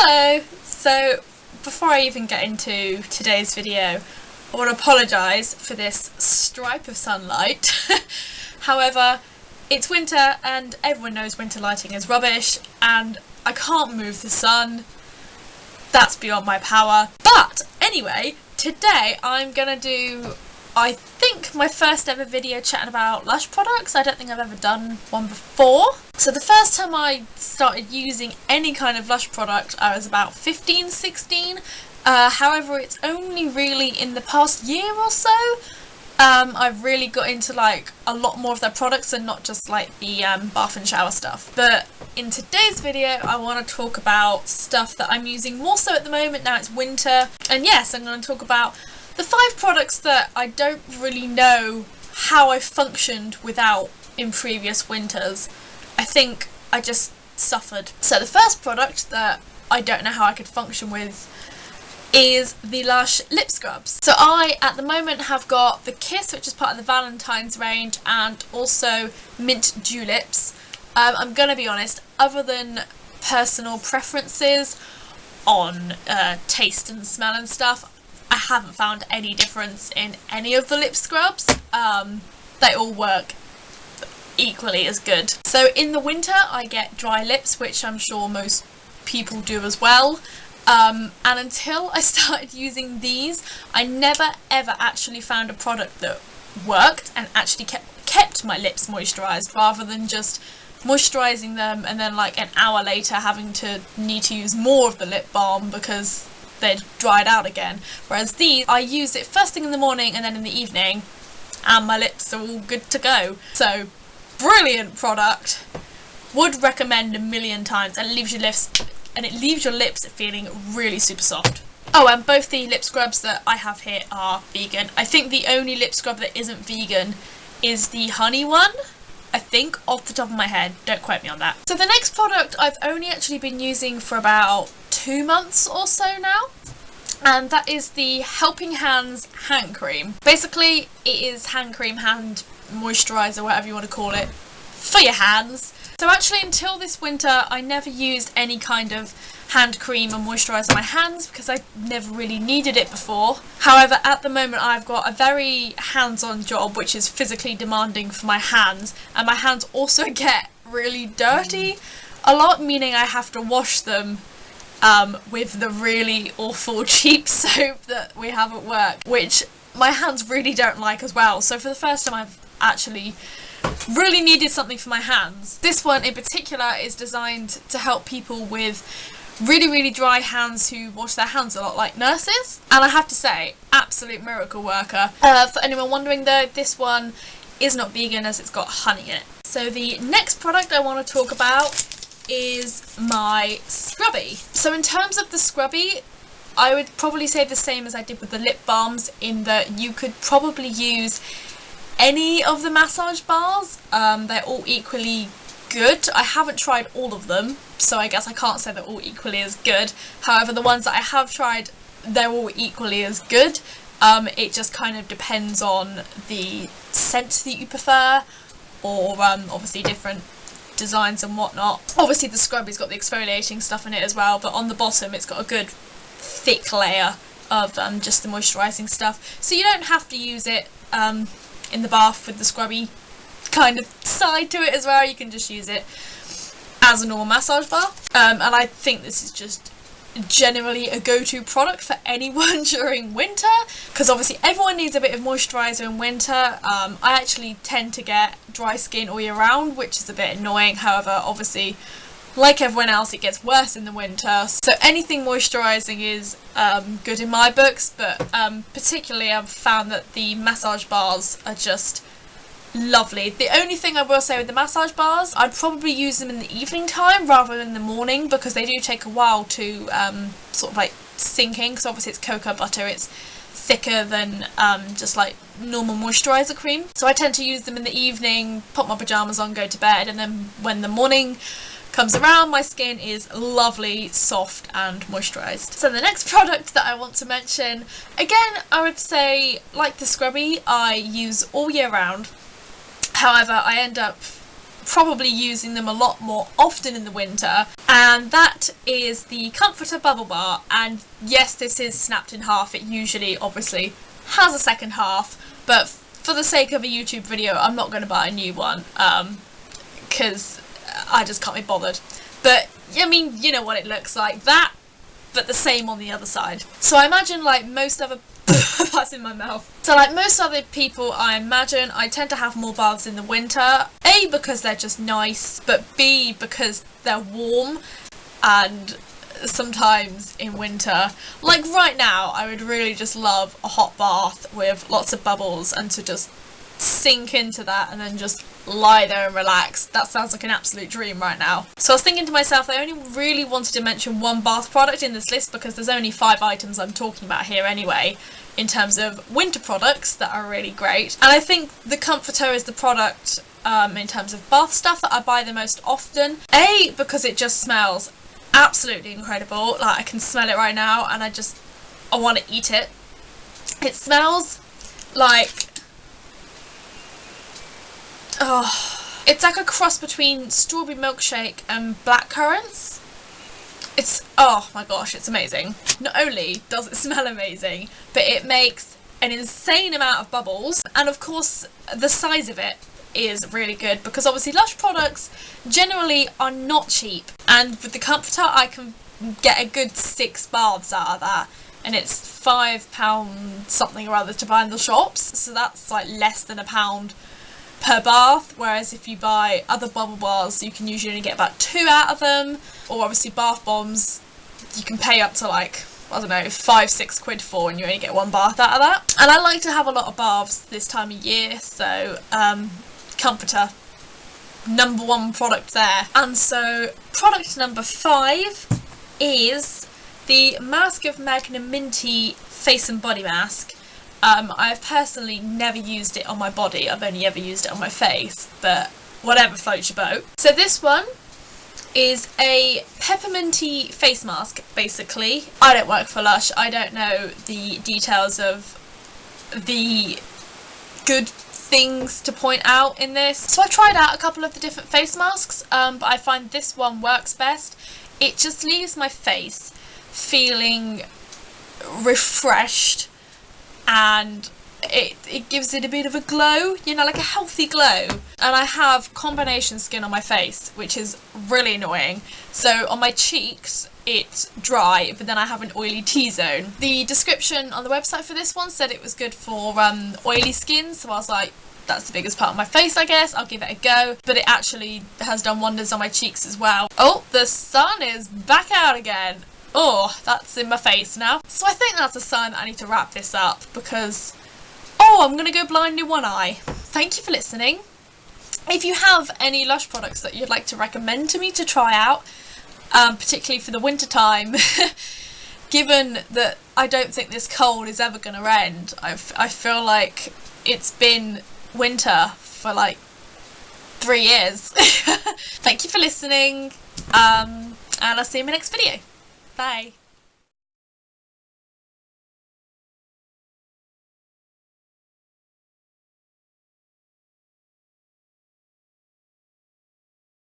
Hello! So before I even get into today's video, I want to apologise for this stripe of sunlight. However, it's winter and everyone knows winter lighting is rubbish and I can't move the sun. That's beyond my power. But anyway, today I'm gonna do, I think, my first ever video chatting about Lush products. I don't think I've ever done one before. So the first time I started using any kind of Lush product I was about 15, 16. However, it's only really in the past year or so I've really got into like a lot more of their products and not just like the bath and shower stuff. But in today's video I want to talk about stuff that I'm using more so at the moment. Now it's winter, and yes, I'm going to talk about the 5 products that I don't really know how I functioned without in previous winters. I think I just suffered. So the first product that I don't know how I could function with is the Lush lip scrubs. So I, at the moment, have got the Kiss, which is part of the Valentine's range, and also Mint Tulips. I'm gonna be honest, other than personal preferences on taste and smell and stuff, I haven't found any difference in any of the lip scrubs. They all work equally as good. So in the winter I get dry lips, which I'm sure most people do as well. And until I started using these, I never ever actually found a product that worked and actually kept my lips moisturised, rather than just moisturising them and then like an hour later having to need to use more of the lip balm because they'd dried out again. Whereas these, I use it first thing in the morning and then in the evening and my lips are all good to go. So brilliant product, would recommend a million times, and it leaves your lips feeling really super soft. Oh, and both the lip scrubs that I have here are vegan. I think the only lip scrub that isn't vegan is the honey one, I think, off the top of my head, don't quote me on that. So the next product I've only actually been using for about 2 months or so now, and that is the Helping Hands hand cream. Basically it is hand cream, hand moisturiser, whatever you want to call it, for your hands. So actually until this winter I never used any kind of hand cream and moisturiser on my hands because I never really needed it before. However, at the moment I've got a very hands-on job which is physically demanding for my hands, and my hands also get really dirty a lot, meaning I have to wash them with the really awful cheap soap that we have at work, which my hands really don't like as well. So for the first time I've actually really needed something for my hands. This one in particular is designed to help people with really dry hands who wash their hands a lot, like nurses, and I have to say, absolute miracle worker. For anyone wondering though, this one is not vegan as it's got honey in it. So the next product I want to talk about is my scrubby. So in terms of the scrubby, I would probably say the same as I did with the lip balms, in that you could probably use any of the massage bars. They're all equally good. I haven't tried all of them, so I guess I can't say they're all equally as good. However, the ones that I have tried, they're all equally as good. It just kind of depends on the scent that you prefer, or obviously different designs and whatnot. Obviously the scrubby's got the exfoliating stuff in it as well, but on the bottom it's got a good thick layer of just the moisturising stuff, so you don't have to use it in the bath with the scrubby kind of side to it as well. You can just use it as a normal massage bar, and I think this is just generally a go-to product for anyone during winter, because obviously everyone needs a bit of moisturiser in winter. I actually tend to get dry skin all year round, which is a bit annoying. However, obviously like everyone else it gets worse in the winter, so anything moisturising is good in my books, but particularly I've found that the massage bars are just lovely. The only thing I will say with the massage bars, I'd probably use them in the evening time rather than in the morning, because they do take a while to sort of like sink in, because obviously it's cocoa butter, it's thicker than just like normal moisturiser cream. So I tend to use them in the evening, put my pyjamas on, go to bed, and then when the morning comes around my skin is lovely, soft and moisturised. So the next product that I want to mention, again I would say like the scrubby, I use all year round. However, I end up probably using them a lot more often in the winter, and that is the Comforter Bubble Bar. And yes, this is snapped in half. It usually obviously has a second half, but for the sake of a YouTube video I'm not going to buy a new one because I just can't be bothered. But I mean, you know what it looks like, that, but the same on the other side. So I imagine, like most other that's in my mouth. So like most other people, I imagine I tend to have more baths in the winter. A, because they're just nice, but B, because they're warm. And sometimes in winter, like right now, I would really just love a hot bath with lots of bubbles and to just sink into that and then just lie there and relax. That sounds like an absolute dream right now. So I was thinking to myself, I only really wanted to mention one bath product in this list because there's only 5 items I'm talking about here anyway in terms of winter products that are really great. And I think the Comforter is the product in terms of bath stuff that I buy the most often. A, because it just smells absolutely incredible. Like I can smell it right now and I want to eat it. It smells like, oh, it's like a cross between strawberry milkshake and blackcurrants. It's, oh my gosh, it's amazing. Not only does it smell amazing, but it makes an insane amount of bubbles, and of course the size of it is really good because obviously Lush products generally are not cheap, and with the Comforter I can get a good 6 baths out of that, and it's £5 something or other to buy in the shops, so that's like less than £1 per bath, whereas if you buy other bubble bars you can usually only get about 2 out of them, or obviously bath bombs you can pay up to like, I don't know, 5-6 quid for and you only get 1 bath out of that. And I like to have a lot of baths this time of year, so Comforter, number 1 product there. And so product number 5 is the Mask of Magnanimity Face and Body Mask. I've personally never used it on my body, I've only ever used it on my face, but whatever floats your boat. So this one is a pepperminty face mask, basically. I don't work for Lush, I don't know the details of the good things to point out in this. So I tried out a couple of the different face masks, but I find this one works best. It just leaves my face feeling refreshed, and it gives it a bit of a glow, you know, like a healthy glow. And I have combination skin on my face, which is really annoying. So on my cheeks it's dry, but then I have an oily T-zone. The description on the website for this one said it was good for oily skin, so I was like, that's the biggest part of my face, I guess, I'll give it a go. But it actually has done wonders on my cheeks as well. Oh, the sun is back out again. Oh, that's in my face now. So I think that's a sign that I need to wrap this up because, oh, I'm going to go blind in one eye. Thank you for listening. If you have any Lush products that you'd like to recommend to me to try out, particularly for the winter time, given that I don't think this cold is ever going to end, I feel like it's been winter for like 3 years. Thank you for listening, and I'll see you in my next video. Bye.